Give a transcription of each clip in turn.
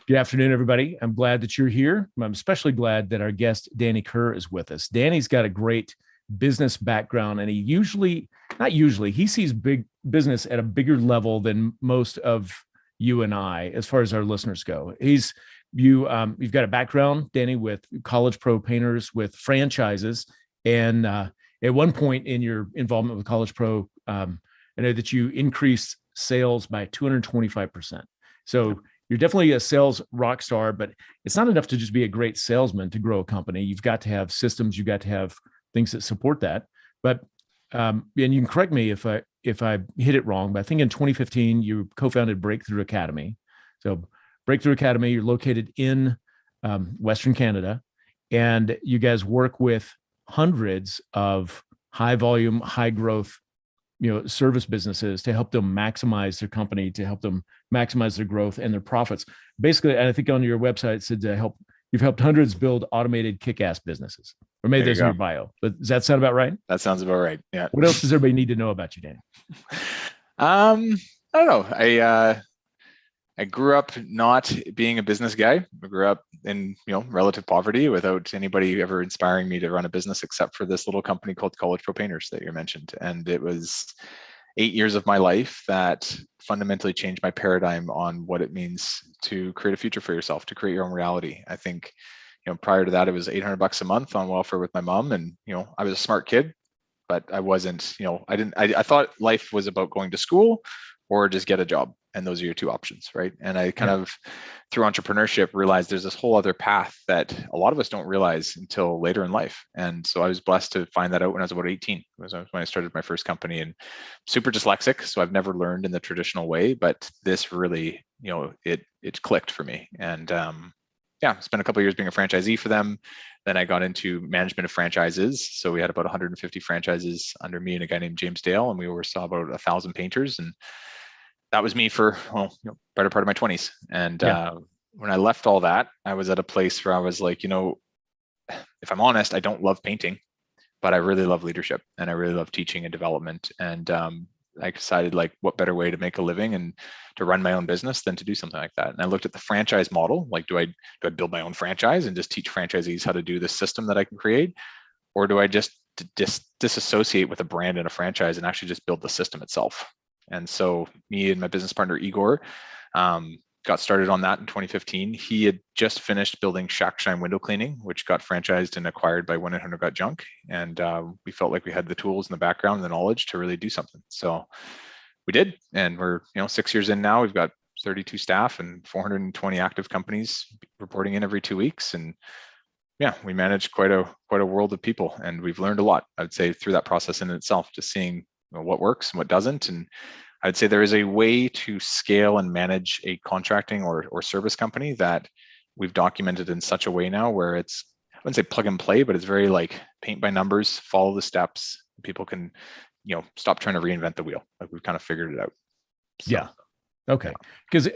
Good afternoon, everybody. I'm glad that you're here. I'm especially glad that our guest, Danny Kerr, is with us. Danny's got a great business background, and not usually, he sees big business at a bigger level than most of you and I, as far as our listeners go. You've got a background, Danny, with College Pro Painters, with franchises, and at one point in your involvement with College Pro, I know that you increased sales by 225%. So you're definitely a sales rock star, but it's not enough to just be a great salesman to grow a company. You've got to have systems. You've got to have things that support that. But and you can correct me if I hit it wrong, but I think in 2015 you co-founded Breakthrough Academy. So Breakthrough Academy, you're located in Western Canada, and you guys work with hundreds of high volume, high growth service businesses to help them maximize their company, to help them maximize their growth and their profits. Basically, and I think on your website it said you've helped hundreds build automated kick-ass businesses, or maybe there's in your bio, but does that sound about right? That sounds about right. Yeah. What else does everybody need to know about you, Danny? I don't know. I grew up not being a business guy. I grew up in relative poverty without anybody ever inspiring me to run a business except for this little company called College Pro Painters that you mentioned. And it was 8 years of my life that fundamentally changed my paradigm on what it means to create a future for yourself, to create your own reality. I think, prior to that, it was $800 a month on welfare with my mom. And, I was a smart kid, but I wasn't, I thought life was about going to school or just get a job. And those are your two options, right? And I kind of, through entrepreneurship, realized there's this whole other path that a lot of us don't realize until later in life. And so I was blessed to find that out when I was about 18. It was when I started my first company, and super dyslexic. So I've never learned in the traditional way, but this really, it clicked for me. And spent a couple of years being a franchisee for them. Then I got into management of franchises. So we had about 150 franchises under me and a guy named James Dale, and we oversaw about 1,000 painters. And that was me for better part of my 20s. And when I left all that, I was at a place where I was like, if I'm honest, I don't love painting, but I really love leadership and I really love teaching and development. And I decided, like, what better way to make a living and to run my own business than to do something like that. And I looked at the franchise model, like, do I build my own franchise and just teach franchisees how to do this system that I can create? Or do I just disassociate with a brand and a franchise and actually just build the system itself? And so me and my business partner, Igor, got started on that in 2015. He had just finished building Shack Shine window cleaning, which got franchised and acquired by 1-800-GOT-JUNK. And we felt like we had the tools and the background and the knowledge to really do something. So we did. And we're 6 years in now. We've got 32 staff and 420 active companies reporting in every 2 weeks. And we manage quite a world of people. And we've learned a lot, I would say, through that process in itself, just seeing what works and what doesn't. And I'd say there is a way to scale and manage a contracting or service company that we've documented in such a way now where it's, I wouldn't say plug and play, but it's very like paint by numbers, follow the steps. People can, stop trying to reinvent the wheel. Like, we've kind of figured it out. So, yeah. Okay. Because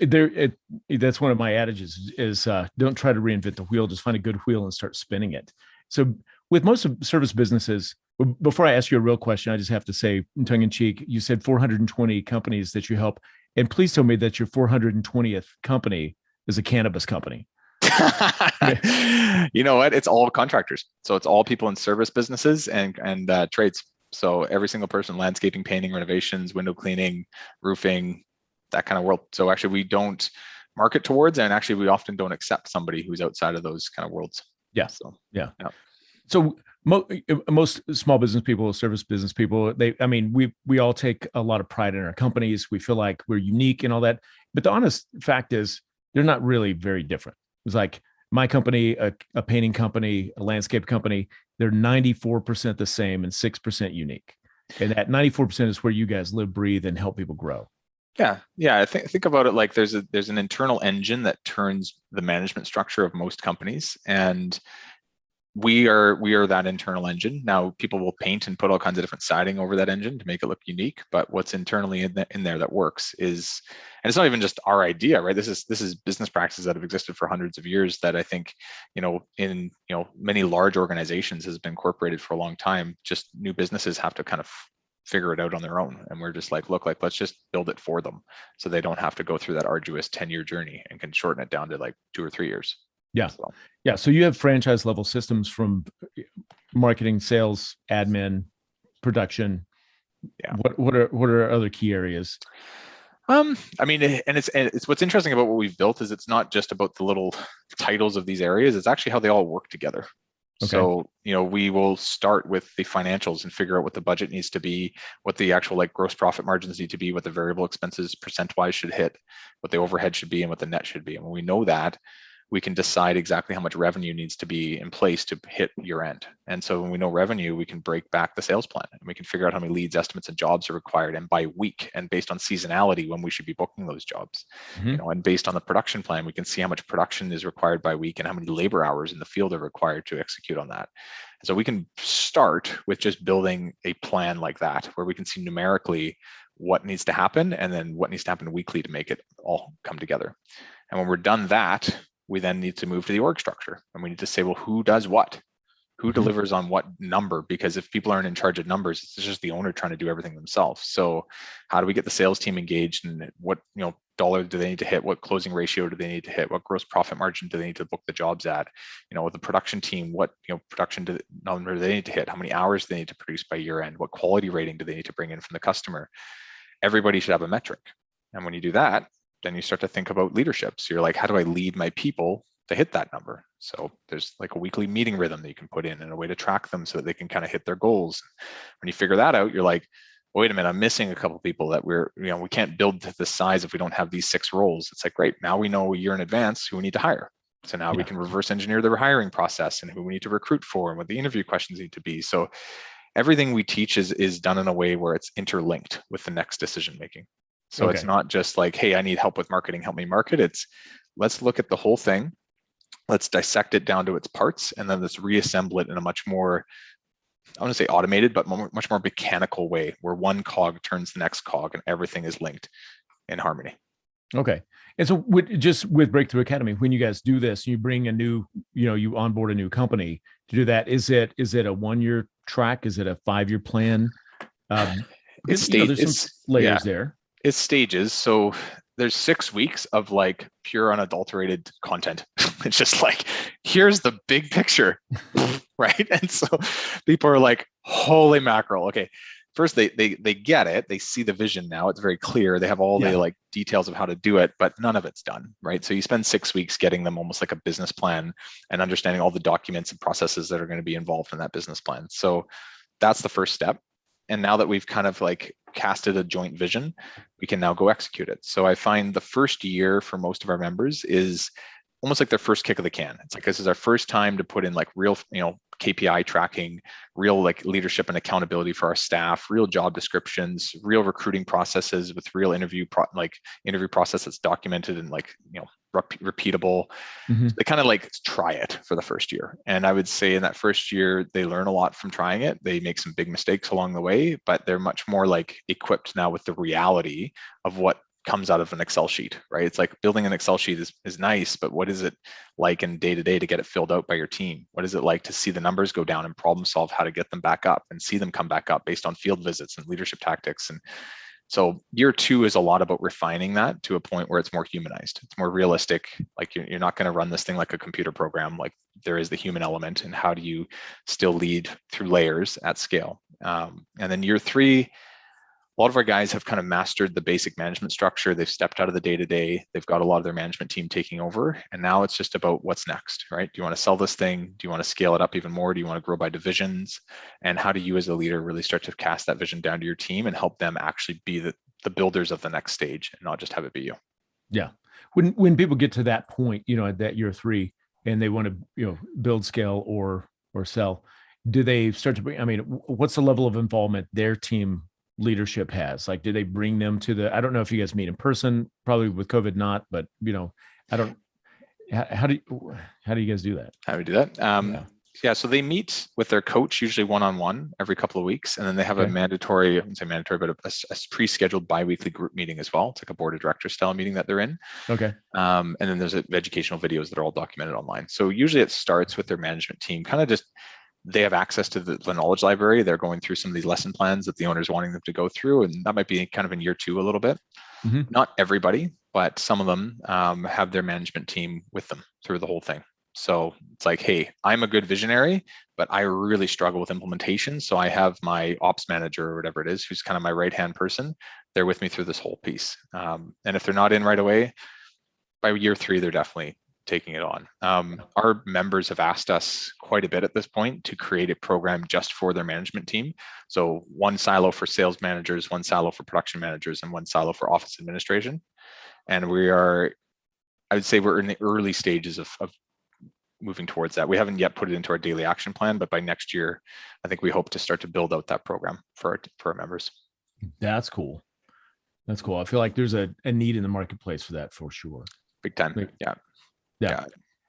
that's one of my adages is don't try to reinvent the wheel, just find a good wheel and start spinning it. So with most of service businesses, before I ask you a real question, I just have to say, in tongue in cheek, you said 420 companies that you help. And please tell me that your 420th company is a cannabis company. You know what? It's all contractors. So it's all people in service businesses and trades. So every single person, landscaping, painting, renovations, window cleaning, roofing, that kind of world. So actually we don't market towards, and actually we often don't accept somebody who's outside of those kind of worlds. Yeah. So, yeah. So most small business people, service business people, we all take a lot of pride in our companies. We feel like we're unique and all that. But the honest fact is they're not really very different. It's like my company, a painting company, a landscape company, they're 94% the same and 6% unique. And that 94% is where you guys live, breathe, and help people grow. Yeah. I think about it like there's an internal engine that turns the management structure of most companies, and we are that internal engine. Now, people will paint and put all kinds of different siding over that engine to make it look unique, but what's internally in there that works is, and it's not even just our idea, right? This is business practices that have existed for hundreds of years that I think, in many large organizations has been incorporated for a long time. Just new businesses have to kind of figure it out on their own. And we're just like, look, like, let's just build it for them so they don't have to go through that arduous 10-year journey and can shorten it down to like 2 or 3 years. Yeah. So. Yeah. So you have franchise level systems from marketing, sales, admin, production. Yeah. What are other key areas? I mean, and it's what's interesting about what we've built is it's not just about the little titles of these areas. It's actually how they all work together. Okay. So, we will start with the financials and figure out what the budget needs to be, what the actual like gross profit margins need to be, what the variable expenses percent-wise should hit, what the overhead should be, and what the net should be. And when we know that, we can decide exactly how much revenue needs to be in place to hit year end. And so when we know revenue, we can break back the sales plan and we can figure out how many leads, estimates, and jobs are required, and by week and based on seasonality when we should be booking those jobs. And based on the production plan, we can see how much production is required by week and how many labor hours in the field are required to execute on that. And so we can start with just building a plan like that, where we can see numerically what needs to happen and then what needs to happen weekly to make it all come together. And when we're done that, we then need to move to the org structure, and we need to say, well, who does what? Who delivers on what number? Because if people aren't in charge of numbers, it's just the owner trying to do everything themselves. So how do we get the sales team engaged, and what dollar do they need to hit? What closing ratio do they need to hit? What gross profit margin do they need to book the jobs at? With the production team, what production number do they need to hit? How many hours do they need to produce by year end? What quality rating do they need to bring in from the customer? Everybody should have a metric. And when you do that, then you start to think about leadership. So you're like, how do I lead my people to hit that number? So there's like a weekly meeting rhythm that you can put in and a way to track them so that they can kind of hit their goals. When you figure that out, you're like, wait a minute, I'm missing a couple of people that we can't build to the size if we don't have these 6 roles. It's like, great, now we know a year in advance who we need to hire. So now we can reverse engineer the hiring process and who we need to recruit for and what the interview questions need to be. So everything we teach is done in a way where it's interlinked with the next decision making. So It's not just like, hey, I need help with marketing, help me market. It's let's look at the whole thing. Let's dissect it down to its parts, and then let's reassemble it in a much more, I want to say automated, but much more mechanical way, where one cog turns the next cog and everything is linked in harmony. Okay. And so with Breakthrough Academy, when you guys do this, you bring a new, you onboard a new company to do that. Is it a 1-year track? Is it a 5-year plan? There's some layers there. It's stages. So there's 6 weeks of like pure unadulterated content. It's just like, here's the big picture, right? And so people are like, holy mackerel. Okay. First, they get it. They see the vision now. It's very clear. They have all the like details of how to do it, but none of it's done, right? So you spend 6 weeks getting them almost like a business plan and understanding all the documents and processes that are going to be involved in that business plan. So that's the first step. And now that we've kind of like casted a joint vision, we can now go execute it. So I find the first year for most of our members is almost like their first kick of the can. It's like, this is our first time to put in like real, KPI tracking, real like leadership and accountability for our staff, real job descriptions, real recruiting processes with real interview process that's documented and like, repeatable. Mm-hmm. They kind of like try it for the first year. And I would say in that first year, they learn a lot from trying it. They make some big mistakes along the way, but they're much more like equipped now with the reality of what comes out of an Excel sheet, right? It's like building an Excel sheet is nice, but what is it like in day to day to get it filled out by your team? What is it like to see the numbers go down and problem solve how to get them back up and see them come back up based on field visits and leadership tactics? And so year 2 is a lot about refining that to a point where it's more humanized. It's more realistic. Like you're not going to run this thing like a computer program. Like there is the human element, and how do you still lead through layers at scale? And then year 3, a lot of our guys have kind of mastered the basic management structure. They've stepped out of the day-to-day. They've got a lot of their management team taking over. And now it's just about what's next, right? Do you want to sell this thing? Do you want to scale it up even more? Do you want to grow by divisions? And how do you as a leader really start to cast that vision down to your team and help them actually be the builders of the next stage and not just have it be you? Yeah. When people get to that point, at that year 3, and they want to, build, scale, or sell, do they start to bring, what's the level of involvement their team leadership has? Like, do they bring them to I don't know if you guys meet in person, probably with COVID not, but how do you guys do that? How do we do that? So they meet with their coach, usually one-on-one every couple of weeks. And then they have a mandatory, I wouldn't say mandatory, but a pre-scheduled bi-weekly group meeting as well. It's like a board of directors style meeting that they're in. Okay. And then there's educational videos that are all documented online. So usually it starts with their management team, kind of just they have access to the knowledge library. They're going through some of these lesson plans that the owner's wanting them to go through. And that might be kind of in year 2 a little bit. Mm-hmm. Not everybody, but some of them have their management team with them through the whole thing. So it's like, hey, I'm a good visionary, but I really struggle with implementation. So I have my ops manager or whatever it is, who's kind of my right-hand person. They're with me through this whole piece. And if they're not in right away, by year 3, they're definitely taking it on. Our members have asked us quite a bit at this point to create a program just for their management team. So one silo for sales managers, one silo for production managers, and one silo for office administration. And I would say we're in the early stages of moving towards that. We haven't yet put it into our daily action plan, but by next year, I think we hope to start to build out that program for our members. That's cool. That's cool. I feel like there's a need in the marketplace for that for sure. Big time. Yeah.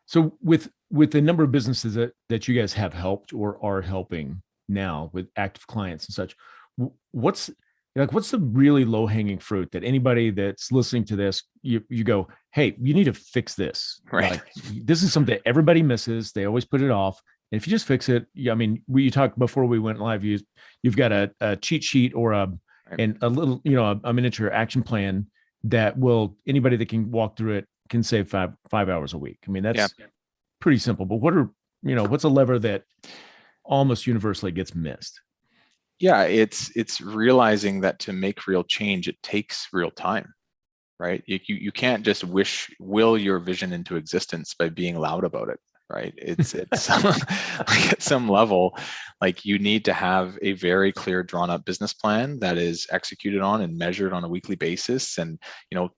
So with the number of businesses that you guys have helped or are helping now with active clients and such, what's the really low hanging fruit that anybody that's listening to this, you go, hey, you need to fix this. Right. Like, this is something that everybody misses. They always put it off. And if you just fix it, I mean, you talked before we went live, you've got a cheat sheet or a little, a miniature action plan that anybody that can walk through it can save 5 hours a week. I mean, that's pretty simple, but what's a lever that almost universally gets missed? Yeah, it's realizing that to make real change, it takes real time, right? You can't just will your vision into existence by being loud about it, right? It's like at some level, like you need to have a very clear drawn up business plan that is executed on and measured on a weekly basis. And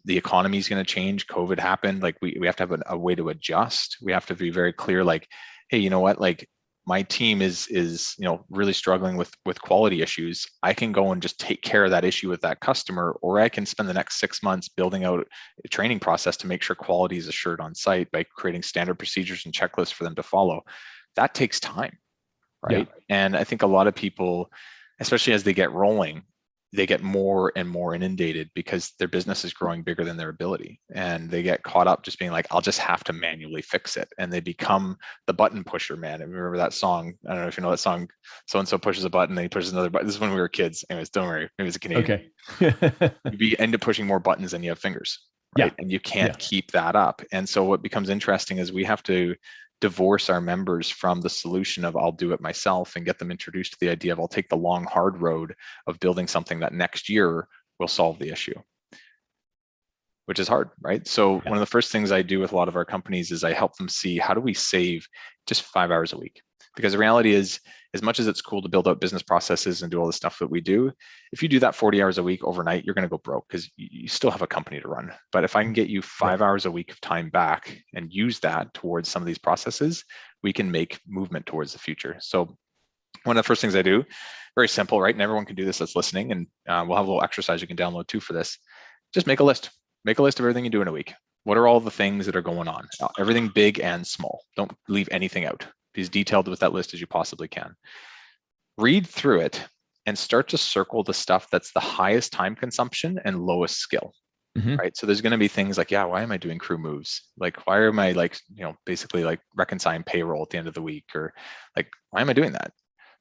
the economy is going to change. COVID happened. Like we have to have a way to adjust. We have to be very clear, like, hey, you know what, like my team is really struggling with quality issues. I can go and just take care of that issue with that customer, or I can spend the next 6 months building out a training process to make sure quality is assured on site by creating standard procedures and checklists for them to follow. That takes time, right? Yeah. And I think a lot of people, especially as they get rolling, they get more and more inundated because their business is growing bigger than their ability. And they get caught up just being like, I'll just have to manually fix it. And they become the button pusher, man. I remember that song. I don't know if you know that song. So-and-so pushes a button, then he pushes another button. This is when we were kids. Anyways, don't worry. Maybe it's a Canadian. Okay. You end up pushing more buttons than you have fingers, right? Yeah. And you can't keep that up. And so what becomes interesting is we have to divorce our members from the solution of I'll do it myself and get them introduced to the idea of I'll take the long, hard road of building something that next year will solve the issue, which is hard, right? So one of the first things I do with a lot of our companies is I help them see how do we save just 5 hours a week? Because the reality is, as much as it's cool to build out business processes and do all the stuff that we do, if you do that 40 hours a week overnight, you're going to go broke because you still have a company to run. But if I can get you 5 hours a week of time back and use that towards some of these processes, we can make movement towards the future. So one of the first things I do, very simple, right? And everyone can do this that's listening. And we'll have a little exercise you can download too for this. Just make a list. Make a list of everything you do in a week. What are all the things that are going on? Everything big and small. Don't leave anything out. Be as detailed with that list as you possibly can. Read through it and start to circle the stuff that's the highest time consumption and lowest skill, right? So there's going to be things like, why am I doing crew moves? Like, why am I basically like reconciling payroll at the end of the week? Or like, why am I doing that?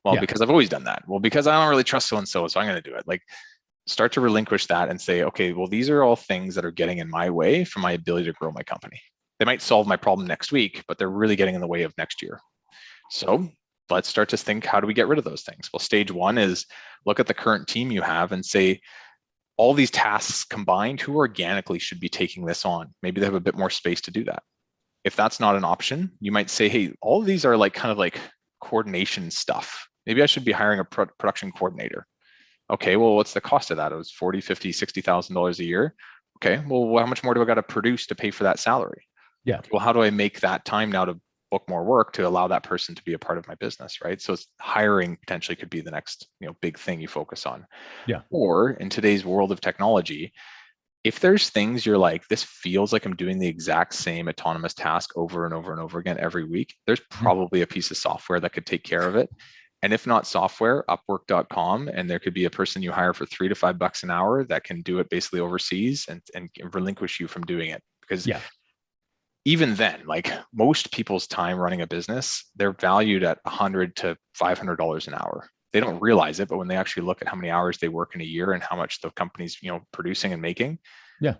Well, because I've always done that. Well, because I don't really trust so-and-so, so I'm going to do it. Like, start to relinquish that and say, okay, well, these are all things that are getting in my way for my ability to grow my company. They might solve my problem next week, but they're really getting in the way of next year. So let's start to think, how do we get rid of those things? Well, stage one is look at the current team you have and say, all these tasks combined, who organically should be taking this on? Maybe they have a bit more space to do that. If that's not an option, you might say, hey, all of these are like kind of like coordination stuff. Maybe I should be hiring a production coordinator. Okay, well, what's the cost of that? It was $40,000, $50,000, $60,000 a year. Okay, well, how much more do I got to produce to pay for that salary? Yeah. Well, how do I make that time now to book more work to allow that person to be a part of my business, right? So hiring potentially could be the next, big thing you focus on. Yeah. Or in today's world of technology, if there's things you're like, this feels like I'm doing the exact same autonomous task over and over and over again every week, there's probably a piece of software that could take care of it. And if not software, Upwork.com, and there could be a person you hire for $3 to $5 an hour that can do it basically overseas and relinquish you from doing it. Because even then, like most people's time running a business, they're valued at $100 to $500 an hour. They don't realize it, but when they actually look at how many hours they work in a year and how much the company's, producing and making, Yeah.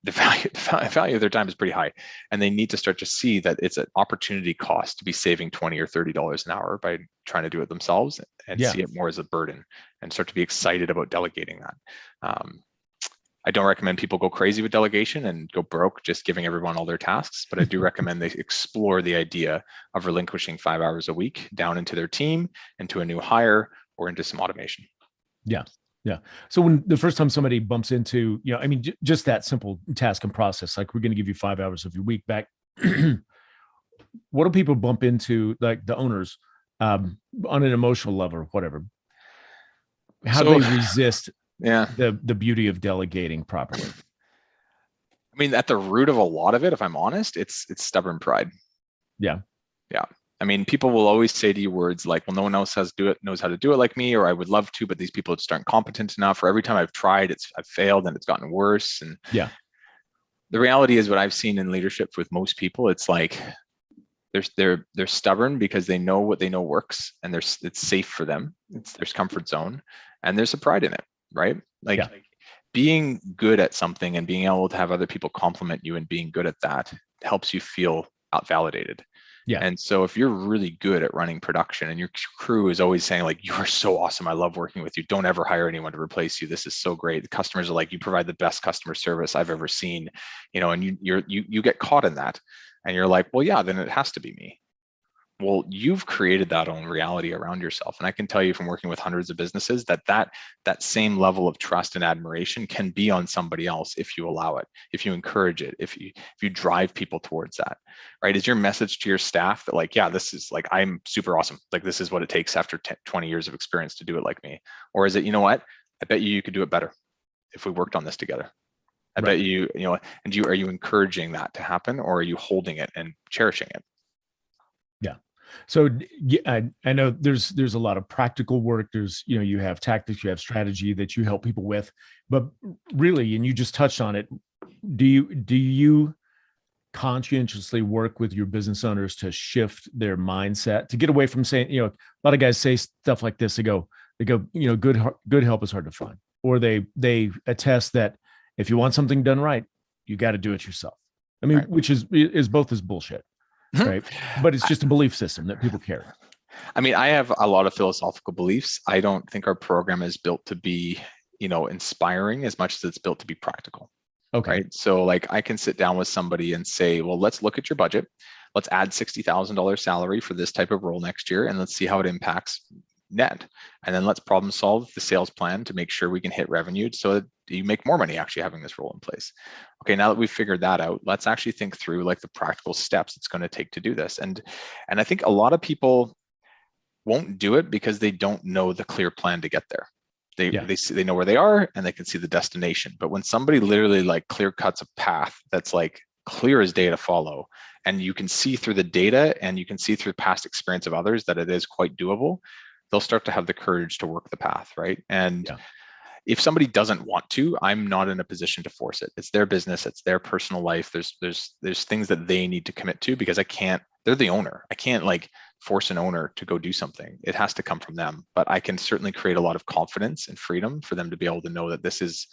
the value of their time is pretty high. And they need to start to see that it's an opportunity cost to be saving $20 or $30 an hour by trying to do it themselves, and Yeah. see it more as a burden and start to be excited about delegating that. I don't recommend people go crazy with delegation and go broke just giving everyone all their tasks, but I do recommend they explore the idea of relinquishing 5 hours a week down into their team, into a new hire, or into some automation. Yeah. Yeah. So when the first time somebody bumps into, just that simple task and process, like we're going to give you 5 hours of your week back. What do people bump into, like the owners, on an emotional level or whatever? How do they resist the beauty of delegating properly? I mean, at the root of a lot of it, if I'm honest, it's stubborn pride. Yeah. Yeah. I mean, people will always say to you words like, well, no one else knows how to do it like me, or I would love to, but these people just aren't competent enough, or every time I've tried, I've failed and it's gotten worse. And yeah, the reality is what I've seen in leadership with most people, it's like they're stubborn because they know what they know works, and it's safe for them. It's their comfort zone, and there's a pride in it, right? Like being good at something and being able to have other people compliment you and being good at that helps you feel validated. Yeah. And so if you're really good at running production and your crew is always saying like, you are so awesome, I love working with you, don't ever hire anyone to replace you, this is so great, the customers are like, you provide the best customer service I've ever seen, and you get caught in that, and you're like, well, yeah, then it has to be me. Well, you've created that own reality around yourself. And I can tell you from working with hundreds of businesses that same level of trust and admiration can be on somebody else if you allow it, if you encourage it, if you drive people towards that, right? Is your message to your staff that like, yeah, this is like, I'm super awesome. Like, this is what it takes after 20 years of experience to do it like me? Or is it, you know what? I bet you could do it better if we worked on this together. I bet you, and are you encouraging that to happen, or are you holding it and cherishing it? Yeah. So I know there's a lot of practical work. There's, you have tactics, you have strategy that you help people with, but really, and you just touched on it. Do you conscientiously work with your business owners to shift their mindset, to get away from saying, a lot of guys say stuff like this. They go, good help is hard to find, or they attest that if you want something done right, you got to do it yourself. I mean, which is both is bullshit. Right. But it's just a belief system that people carry. I mean, I have a lot of philosophical beliefs. I don't think our program is built to be, inspiring as much as it's built to be practical. Okay. Right. So like I can sit down with somebody and say, well, let's look at your budget. Let's add $60,000 salary for this type of role next year, and let's see how it impacts net. And then let's problem solve the sales plan to make sure we can hit revenue so that you make more money actually having this role in place. Okay, now that we've figured that out, let's actually think through like the practical steps it's going to take to do this. And I think a lot of people won't do it because they don't know the clear plan to get there. They know where they are and they can see the destination. But when somebody literally like clear cuts a path that's like clear as day to follow, and you can see through the data and you can see through past experience of others that it is quite doable, they'll start to have the courage to work the path, right? And if somebody doesn't want to, I'm not in a position to force it. It's their business, it's their personal life. There's things that they need to commit to, because they're the owner. I can't like force an owner to go do something. It has to come from them. But I can certainly create a lot of confidence and freedom for them to be able to know that this is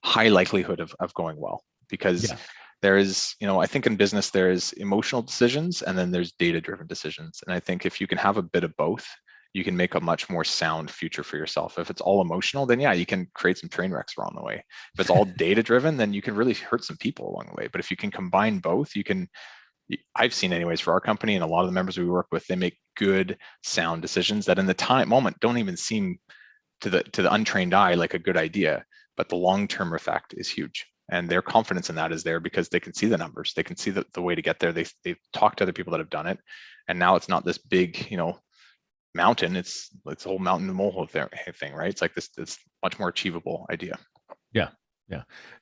high likelihood of going well. Because there is, I think in business, there is emotional decisions and then there's data-driven decisions. And I think if you can have a bit of both, you can make a much more sound future for yourself. If it's all emotional, then you can create some train wrecks along the way. If it's all data-driven, then you can really hurt some people along the way. But if you can combine both, I've seen anyways for our company and a lot of the members we work with, they make good, sound decisions that in the moment don't even seem to the untrained eye like a good idea, but the long-term effect is huge. And their confidence in that is there because they can see the numbers. They can see the way to get there. They've talked to other people that have done it. And now it's not this big, mountain, it's a whole mountain and molehill thing, right? It's like this much more achievable idea. Yeah.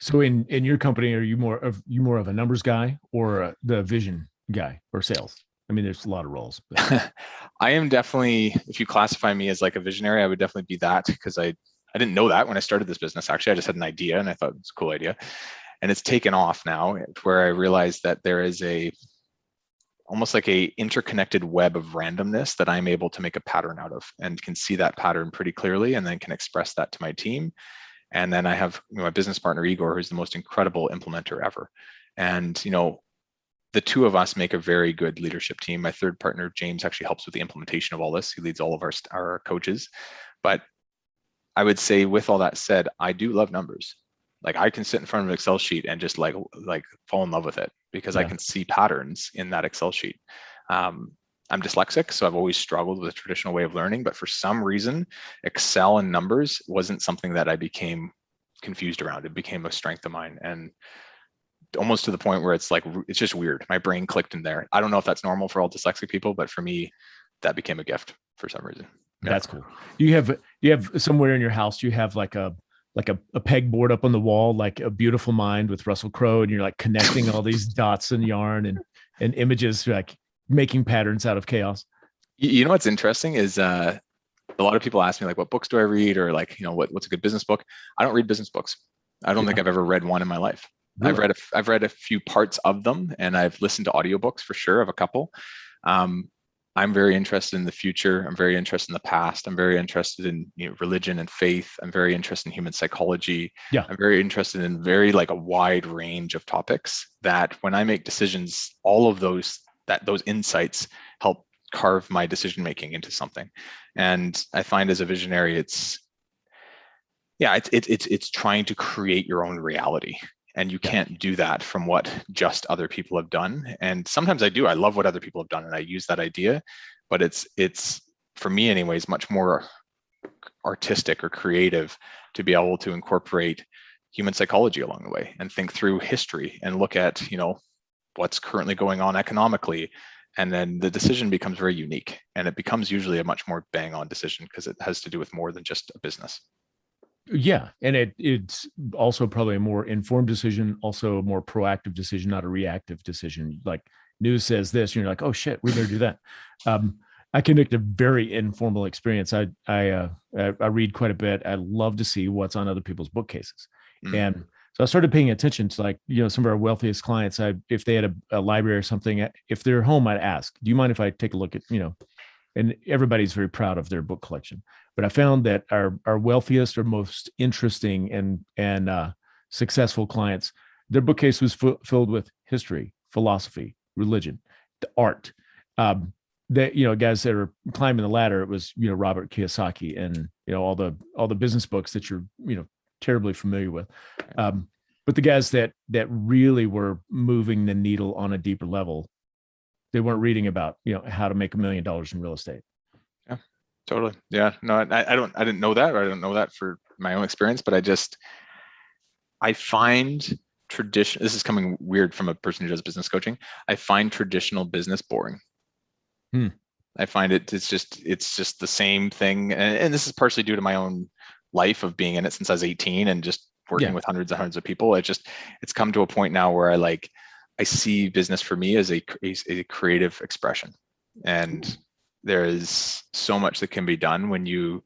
So in your company, are you more of a numbers guy or the vision guy or sales? I mean, there's a lot of roles. But. I am definitely, if you classify me as like a visionary, I would definitely be that, because I didn't know that when I started this business. Actually, I just had an idea and I thought it's a cool idea. And it's taken off now, where I realized that there is almost like a interconnected web of randomness that I'm able to make a pattern out of, and can see that pattern pretty clearly, and then can express that to my team. And then I have my business partner, Igor, who's the most incredible implementer ever. And, the two of us make a very good leadership team. My third partner, James, actually helps with the implementation of all this. He leads all of our coaches. But I would say, with all that said, I do love numbers. Like, I can sit in front of an Excel sheet and just like fall in love with it, because I can see patterns in that Excel sheet. I'm dyslexic, so I've always struggled with a traditional way of learning, but for some reason, Excel and numbers wasn't something that I became confused around. It became a strength of mine, and almost to the point where it's just weird. My brain clicked in there. I don't know if that's normal for all dyslexic people, but for me, that became a gift for some reason. Yeah. That's cool. You have somewhere in your house, you have like a pegboard up on the wall, like A Beautiful Mind with Russell Crowe, and you're like connecting all these dots and yarn and images, like making patterns out of chaos. You know what's interesting is a lot of people ask me, like, what books do I read, or like, what's a good business book? I don't read business books. I don't think I've ever read one in my life. Really? I've read a few parts of them, and I've listened to audiobooks for sure of a couple. I'm very interested in the future. I'm very interested in the past. I'm very interested in religion and faith. I'm very interested in human psychology. Yeah. I'm very interested in very like a wide range of topics, that when I make decisions, all of those insights help carve my decision making into something. And I find, as a visionary, it's trying to create your own reality. And you can't do that from what just other people have done. And sometimes I do. I love what other people have done, and I use that idea. But it's for me, anyways, much more artistic or creative to be able to incorporate human psychology along the way, and think through history, and look at what's currently going on economically. And then the decision becomes very unique, and it becomes usually a much more bang on decision, because it has to do with more than just a business. Yeah. And it's also probably a more informed decision, also a more proactive decision, not a reactive decision. Like, news says this, and you're like, oh shit, we better do that. I conduct a very informal experience. I read quite a bit. I love to see what's on other people's bookcases. And so I started paying attention to, like, some of our wealthiest clients. If they had a library or something, if they're home, I'd ask, do you mind if I take a look at, and everybody's very proud of their book collection. But I found that our wealthiest or most interesting and successful clients, their bookcase was filled with history, philosophy, religion, the art. That guys that are climbing the ladder, it was Robert Kiyosaki and all the business books that you're terribly familiar with. But the guys that really were moving the needle on a deeper level, they weren't reading about how to make $1 million in real estate. Yeah, totally. Yeah, no, I didn't know that, or I don't know that for my own experience, but I find tradition. This is coming weird from a person who does business coaching. I find traditional business boring. I find it's just the same thing, and this is partially due to my own life of being in it since I was 18 and just working with hundreds and hundreds of people. It's come to a point now where I see business for me as a creative expression, and there is so much that can be done when you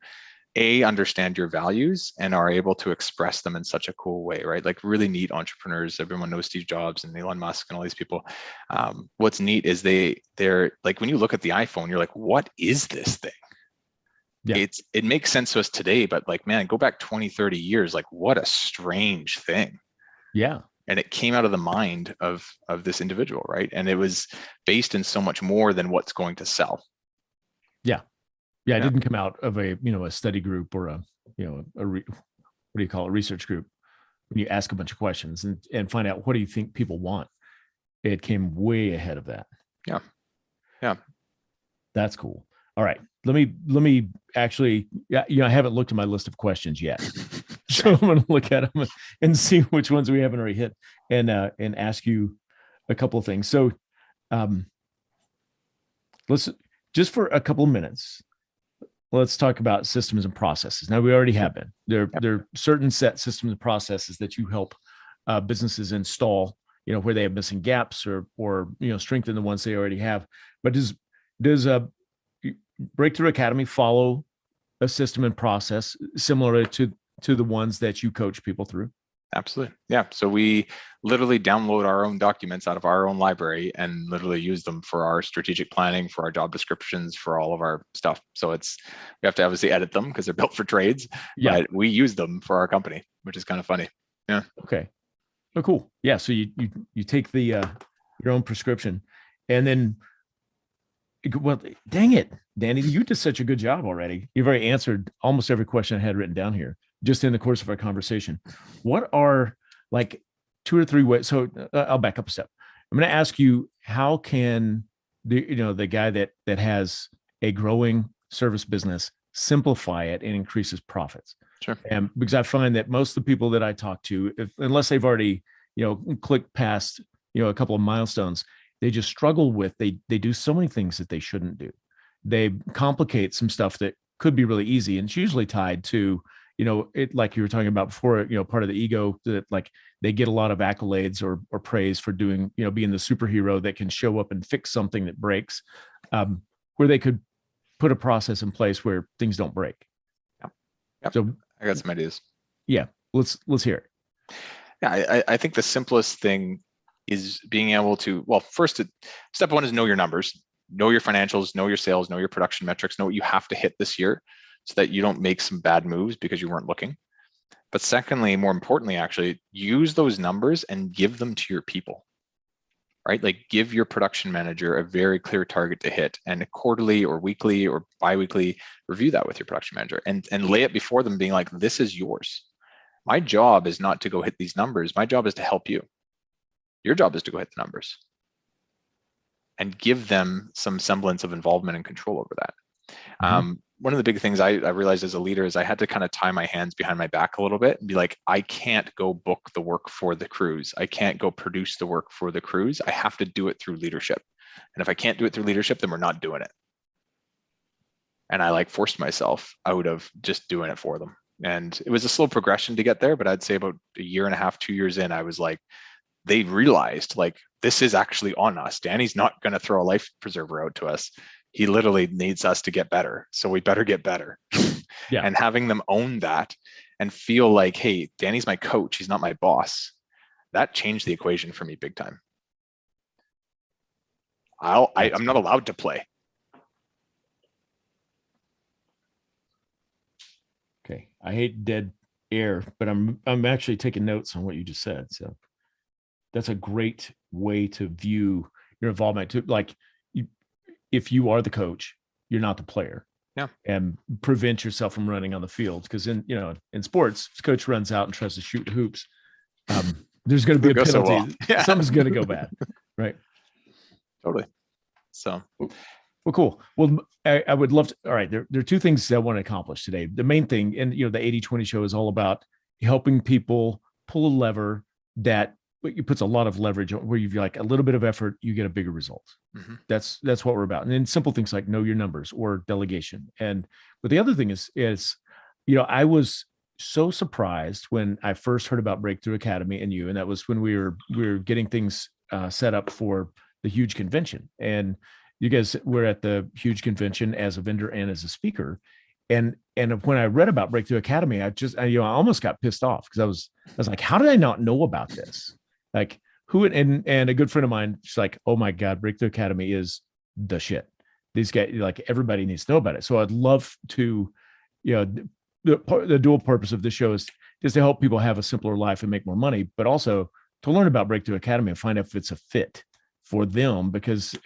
understand your values and are able to express them in such a cool way, right? Like, really neat entrepreneurs. Everyone knows Steve Jobs and Elon Musk and all these people. What's neat is they're like, when you look at the iPhone, you're like, what is this thing? Yeah. It makes sense to us today, but like, man, go back 20, 30 years, like, what a strange thing. Yeah. And it came out of the mind of this individual, right? And it was based in so much more than what's going to sell. Yeah. Yeah. It didn't come out of a study group or a research group. When you ask a bunch of questions and find out, what do you think people want? It came way ahead of that. Yeah. Yeah. That's cool. All right. Let me actually, I haven't looked at my list of questions yet. So I'm going to look at them and see which ones we haven't already hit, and ask you a couple of things. So let's just, for a couple of minutes, let's talk about systems and processes. Now, we already have been there. There are certain set systems and processes that you help businesses install, where they have missing gaps, or strengthen the ones they already have. But does Breakthrough Academy follow a system and process similar to the ones that you coach people through? Absolutely. Yeah. So we literally download our own documents out of our own library and literally use them for our strategic planning, for our job descriptions, for all of our stuff. So we have to obviously edit them because they're built for trades, Yeah. but we use them for our company, which is kind of funny. Yeah. Okay. Oh, cool. Yeah. So you take the your own prescription, and then, well, dang it, Danny, you did such a good job already. You've already answered almost every question I had written down here just in the course of our conversation. What are like 2 or 3 ways? So I'll back up a step. I'm going to ask you, how can the guy that has a growing service business simplify it and increase his profits? Sure. And because I find that most of the people that I talk to, unless they've already clicked past a couple of milestones, they just struggle with, they do so many things that they shouldn't do. They complicate some stuff that could be really easy, and it's usually tied to it, like you were talking about before, part of the ego, that like they get a lot of accolades or praise for doing, being the superhero that can show up and fix something that breaks, where they could put a process in place where things don't break. Yep. So I got some ideas. Yeah, let's hear it. Yeah, I think the simplest thing is being able to, well, first, step one is know your numbers, know your financials, know your sales, know your production metrics, know what you have to hit this year so that you don't make some bad moves because you weren't looking. But secondly, more importantly, actually, use those numbers and give them to your people, right? Like give your production manager a very clear target to hit, and quarterly or weekly or biweekly review that with your production manager and lay it before them, being like, this is yours. My job is not to go hit these numbers. My job is to help you. Your job is to go hit the numbers and give them some semblance of involvement and control over that. Mm-hmm. One of the big things I realized as a leader is I had to kind of tie my hands behind my back a little bit and be like, I can't go book the work for the crews. I can't go produce the work for the crews. I have to do it through leadership. And if I can't do it through leadership, then we're not doing it. And I forced myself out of just doing it for them. And it was a slow progression to get there, but I'd say about a year and a half, 2 years in, I was like, they realized this is actually on us. Danny's not going to throw a life preserver out to us. He literally needs us to get better. So we better get better. Yeah. And having them own that and feel like, hey, Danny's my coach. He's not my boss. That changed the equation for me big time. I'm not allowed to play. Okay. I hate dead air, but I'm actually taking notes on what you just said. So that's a great way to view your involvement. If you are the coach, you're not the player. Yeah. And prevent yourself from running on the field, because in sports, if the coach runs out and tries to shoot hoops, there's going to be a penalty. So well. Yeah. Something's going to go bad, right? Totally. So, well, cool. Well, I would love to. All right, there are 2 things that I want to accomplish today. The main thing, and the 80/20 show is all about helping people pull a lever that puts a lot of leverage on, where you've like a little bit of effort, you get a bigger result. Mm-hmm. That's what we're about. And then simple things like know your numbers or delegation. But the other thing is, I was so surprised when I first heard about Breakthrough Academy and you, and that was when we were getting things set up for the huge convention. And you guys were at the huge convention as a vendor and as a speaker. And when I read about Breakthrough Academy, I almost got pissed off, because I was like, how did I not know about this? Like, who, and a good friend of mine, she's like, oh my God, Breakthrough Academy is the shit. These guys, everybody needs to know about it. So I'd love to, the dual purpose of this show is just to help people have a simpler life and make more money, but also to learn about Breakthrough Academy and find out if it's a fit for them, because,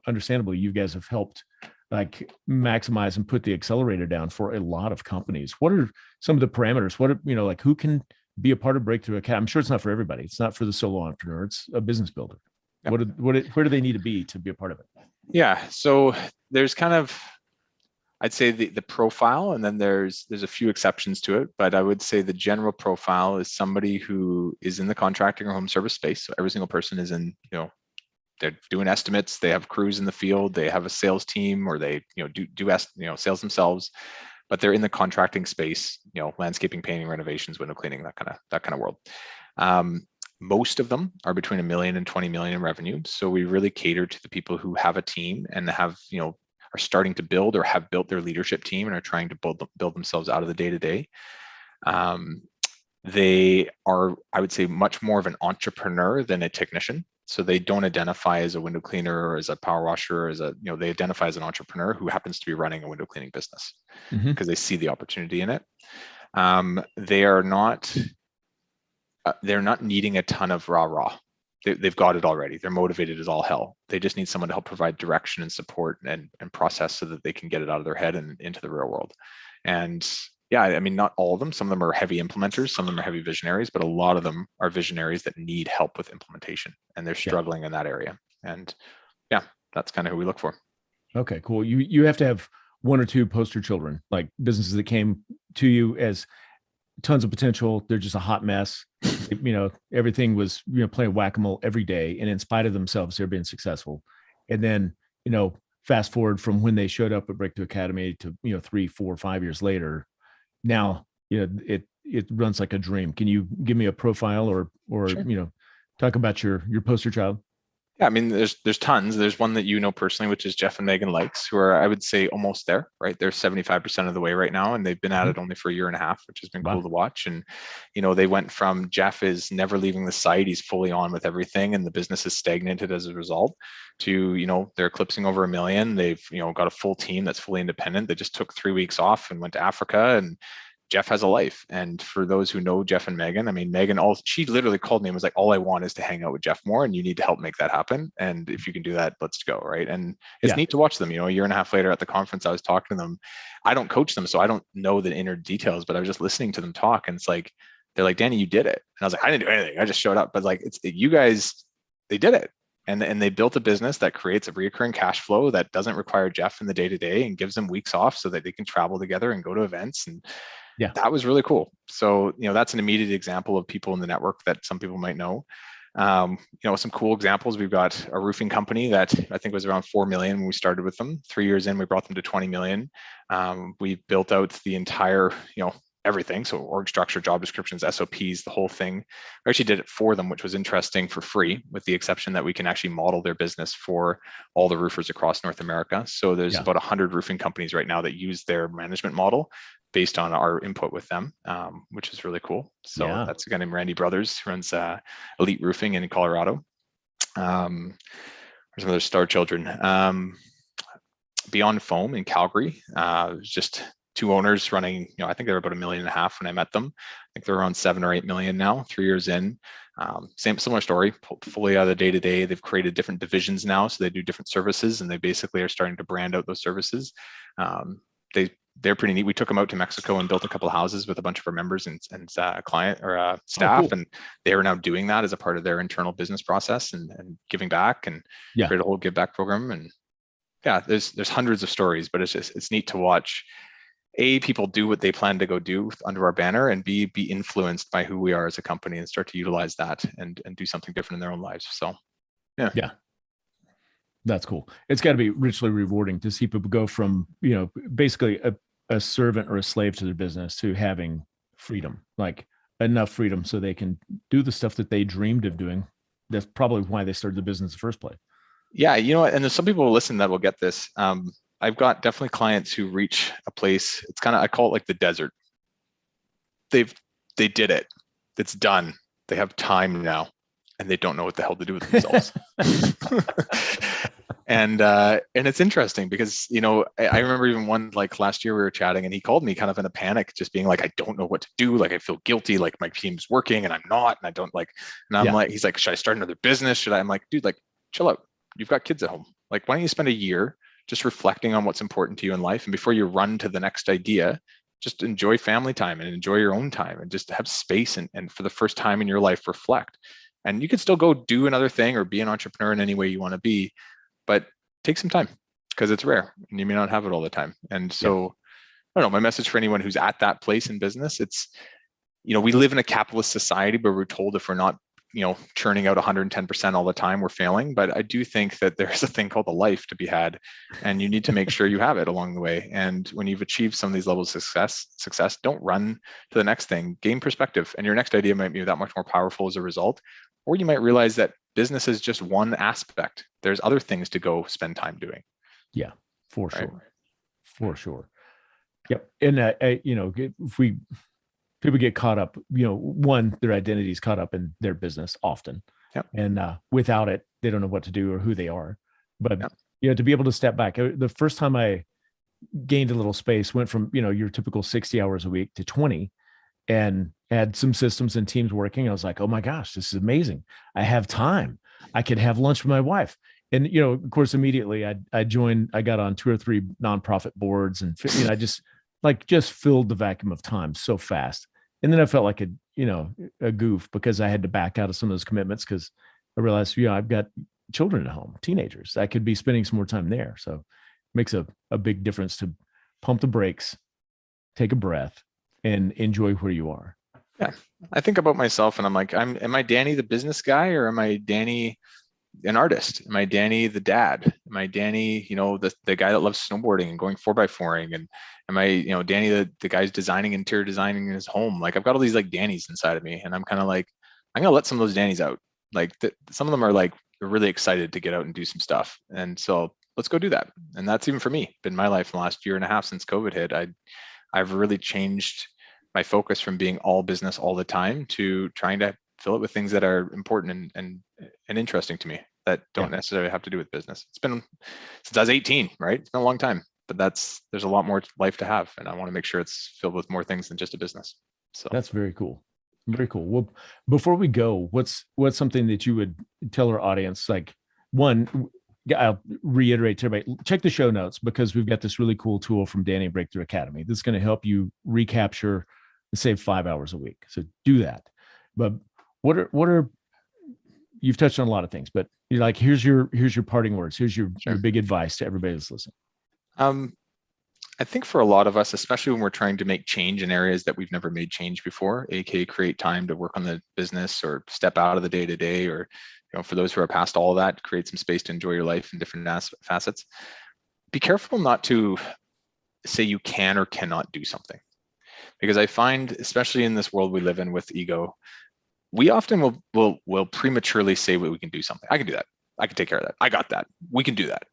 understandably, you guys have helped maximize and put the accelerator down for a lot of companies. What are some of the parameters? What are, who can be a part of Breakthrough Academy? I'm sure it's not for everybody. It's not for the solo entrepreneur. It's a business builder. Yep. Where do they need to be a part of it? Yeah. So there's kind of, I'd say the profile, and then there's a few exceptions to it, but I would say the general profile is somebody who is in the contracting or home service space. So every single person is in, they're doing estimates, they have crews in the field, they have a sales team, or they, do sales themselves, but they're in the contracting space, landscaping, painting, renovations, window cleaning, that kind of world. Most of them are between $1 million and $20 million in revenue. So we really cater to the people who have a team and have, are starting to build or have built their leadership team and are trying to build themselves out of the day-to-day. They are, I would say, much more of an entrepreneur than a technician. So they don't identify as a window cleaner or as a power washer or as a, they identify as an entrepreneur who happens to be running a window cleaning business because they see the opportunity in it. They are not, they're not needing a ton of rah-rah. They've got it already. They're motivated as all hell. They just need someone to help provide direction and support and process so that they can get it out of their head and into the real world. And yeah, I mean, not all of them. Some of them are heavy implementers. Some of them are heavy visionaries, but a lot of them are visionaries that need help with implementation, and they're struggling in that area. And yeah, that's kind of who we look for. Okay, cool. You have to have one or two poster children, like businesses that came to you as tons of potential. They're just a hot mess. Everything was, playing whack-a-mole every day. And in spite of themselves, they're being successful. And then, fast forward from when they showed up at Breakthrough Academy to, 3, 4, 5 years later, now, it runs like a dream. Can you give me a profile or, sure, talk about your poster child? Yeah, I mean, there's tons. There's one that you know personally, which is Jeff and Megan Likes, who are, I would say, almost there, right? They're 75% of the way right now, and they've been at it only for a year and a half, which has been cool to watch. And, they went from Jeff is never leaving the site, he's fully on with everything, and the business is stagnated as a result, to, they're eclipsing over 1 million. They've, got a full team that's fully independent. They just took 3 weeks off and went to Africa, and Jeff has a life. And for those who know Jeff and Megan, I mean, Megan, she literally called me and was like, all I want is to hang out with Jeff more, and you need to help make that happen. And if you can do that, let's go. Right. And it's neat to watch them, a year and a half later at the conference, I was talking to them. I don't coach them, so I don't know the inner details, but I was just listening to them talk. And it's like, they're like, Danny, you did it. And I was like, I didn't do anything. I just showed up. But like, you guys, they did it. And they built a business that creates a recurring cash flow that doesn't require Jeff in the day-to-day and gives them weeks off so that they can travel together and go to events. And that was really cool. So, that's an immediate example of people in the network that some people might know. Some cool examples. We've got a roofing company that I think was around 4 million when we started with them. 3 years in, we brought them to 20 million. We built out the entire, everything. So org structure, job descriptions, SOPs, the whole thing. We actually did it for them, which was interesting, for free, with the exception that we can actually model their business for all the roofers across North America. So there's about 100 roofing companies right now that use their management model based on our input with them, which is really cool. So that's a guy named Randy Brothers, who runs Elite Roofing in Colorado. There's some other star children. Beyond Foam in Calgary, just 2 owners running, I think they were about 1.5 million when I met them. I think they're around 7 or 8 million now, 3 years in. Similar story, fully out of the day-to-day. They've created different divisions now, so they do different services, and they basically are starting to brand out those services. They're pretty neat. We took them out to Mexico and built a couple of houses with a bunch of our members and client or staff. Oh, cool. And they are now doing that as a part of their internal business process and giving back, and create a whole give back program. And there's hundreds of stories, but it's neat to watch. A, people do what they plan to go do under our banner, and B, be influenced by who we are as a company and start to utilize that and do something different in their own lives. So, yeah. That's cool. It's got to be richly rewarding to see people go from, basically a servant or a slave to their business to having freedom, like enough freedom so they can do the stuff that they dreamed of doing. That's probably why they started the business in the first place. Yeah. And there's some people who listen that will get this. I've got definitely clients who reach a place. It's kind of, I call it like the desert. They did it. It's done. They have time now, and they don't know what the hell to do with themselves. And it's interesting because, I remember even one, like last year we were chatting and he called me kind of in a panic, just being like, I don't know what to do. Like, I feel guilty, like my team's working and I'm not, and I don't like, and I'm like, he's like, should I start another business? I'm like, dude, like, chill out. You've got kids at home. Like, why don't you spend a year just reflecting on what's important to you in life? And before you run to the next idea, just enjoy family time and enjoy your own time and just have space and for the first time in your life, reflect. And you can still go do another thing or be an entrepreneur in any way you want to be, but take some time because it's rare and you may not have it all the time. And so, I don't know, my message for anyone who's at that place in business, it's, we live in a capitalist society, but we're told if we're not, churning out 110% all the time, we're failing. But I do think that there's a thing called a life to be had, and you need to make sure you have it along the way. And when you've achieved some of these levels of success, don't run to the next thing, gain perspective. And your next idea might be that much more powerful as a result. Or you might realize that business is just one aspect. There's other things to go spend time doing. Yeah, for sure. For sure. Yep. And, if we people get caught up, one, their identity is caught up in their business often. Yep. And without it, they don't know what to do or who they are. But, Yep. to be able to step back, the first time I gained a little space, went from, your typical 60 hours a week to 20, and had some systems and teams working. I was like, oh my gosh, this is amazing. I have time. I could have lunch with my wife. And, of course, immediately I joined, I got on 2 or 3 nonprofit boards, and, I just filled the vacuum of time so fast. And then I felt like a goof because I had to back out of some of those commitments, because I realized, I've got children at home, teenagers. I could be spending some more time there. So it makes a big difference to pump the brakes, take a breath, and enjoy where you are. Yeah. I think about myself and I'm like, am I Danny the business guy, or am I Danny an artist? Am I Danny the dad? Am I Danny, the guy that loves snowboarding and going 4x4ing? And am I, Danny the guy's designing interior designing in his home? Like, I've got all these like Dannys inside of me, and I'm kind of like, I'm gonna let some of those Dannys out. Like some of them are like, they're really excited to get out and do some stuff, and so let's go do that. And that's even for me been my life in the last year and a half since COVID hit. I've really changed my focus from being all business all the time to trying to fill it with things that are important and interesting to me that don't necessarily have to do with business. It's been since I was 18, right? It's been a long time, but there's a lot more life to have, and I want to make sure it's filled with more things than just a business. So that's very cool. Very cool. Well, before we go, what's something that you would tell our audience? Like, one, I'll reiterate to everybody, check the show notes, because we've got this really cool tool from Danny Breakthrough Academy that's going to help you recapture and save 5 hours a week. So do that. But what are you've touched on a lot of things, but you're like, here's your parting words. Here's your big advice to everybody that's listening. I think for a lot of us, especially when we're trying to make change in areas that we've never made change before, aka create time to work on the business or step out of the day to day, or for those who are past all of that, create some space to enjoy your life in different facets. Be careful not to say you can or cannot do something, because I find, especially in this world we live in with ego, we often will prematurely say we can do something. I can do that. I can take care of that. I got that. We can do that.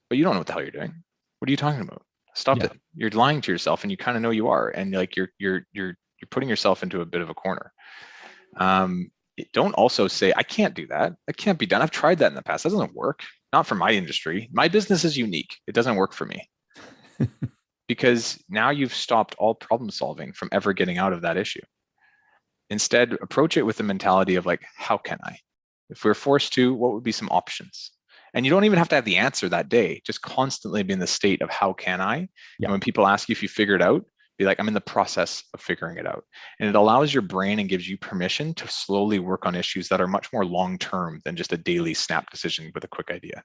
But you don't know what the hell you're doing. What are you talking about? Stop it. You're lying to yourself, and you kind of know you are, and like you're putting yourself into a bit of a corner. Don't also say, I can't do that. That can't be done. I've tried that in the past. That doesn't work. Not for my industry. My business is unique. It doesn't work for me. Because now you've stopped all problem solving from ever getting out of that issue. Instead, approach it with the mentality of like, how can I? If we're forced to, what would be some options? And you don't even have to have the answer that day. Just constantly be in the state of how can I? And when people ask you if you figured it out, be like, I'm in the process of figuring it out. And it allows your brain and gives you permission to slowly work on issues that are much more long-term than just a daily snap decision with a quick idea.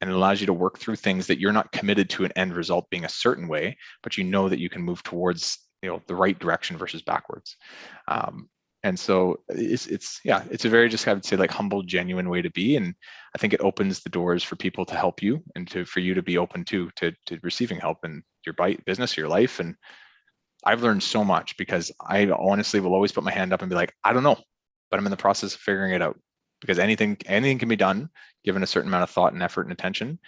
And it allows you to work through things that you're not committed to an end result being a certain way, but you know that you can move towards the right direction versus backwards. And so it's a very, just I would say, like, humble, genuine way to be. And I think it opens the doors for people to help you and for you to be open to receiving help in your business, your life. And I've learned so much, because I honestly will always put my hand up and be like, I don't know, but I'm in the process of figuring it out, because anything can be done given a certain amount of thought and effort and attention.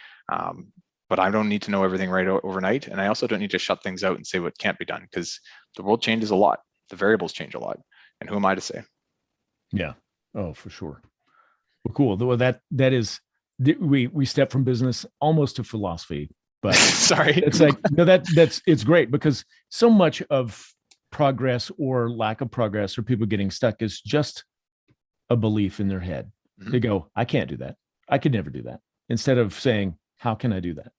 But I don't need to know everything right overnight. And I also don't need to shut things out and say what can't be done, because the world changes a lot. The variables change a lot. And who am I to say? Yeah. Oh, for sure. Well, cool. Well, that is, we step from business almost to philosophy, but sorry. It's like, no, it's great, because so much of progress or lack of progress or people getting stuck is just a belief in their head. Mm-hmm. They go, I can't do that. I could never do that. Instead of saying, how can I do that?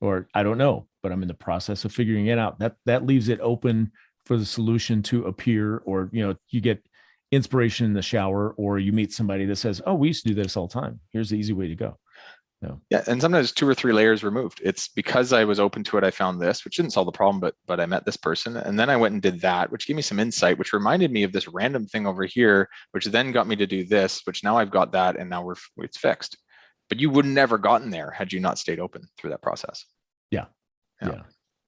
Or I don't know, but I'm in the process of figuring it out. That leaves it open for the solution to appear, or, you get inspiration in the shower, or you meet somebody that says, oh, we used to do this all the time. Here's the easy way to go. No. Yeah. And sometimes 2 or 3 layers removed. It's because I was open to it. I found this, which didn't solve the problem, but I met this person. And then I went and did that, which gave me some insight, which reminded me of this random thing over here, which then got me to do this, which now I've got that. And now it's fixed. But you would never gotten there had you not stayed open through that process. Yeah,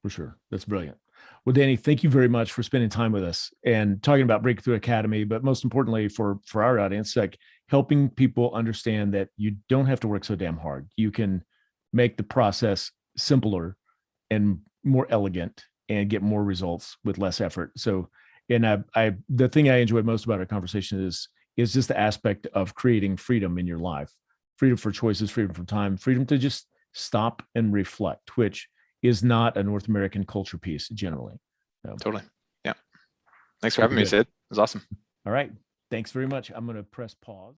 for sure. That's brilliant. Well, Danny, thank you very much for spending time with us and talking about Breakthrough Academy, but most importantly for our audience, like helping people understand that you don't have to work so damn hard. You can make the process simpler and more elegant and get more results with less effort. So And the thing I enjoyed most about our conversation is just the aspect of creating freedom in your life, freedom for choices, freedom from time, freedom to just stop and reflect, which is not a North American culture piece generally. So, Totally. Yeah. Thanks for having me, Sid. It was awesome. all right. Thanks very much. I'm going to press pause.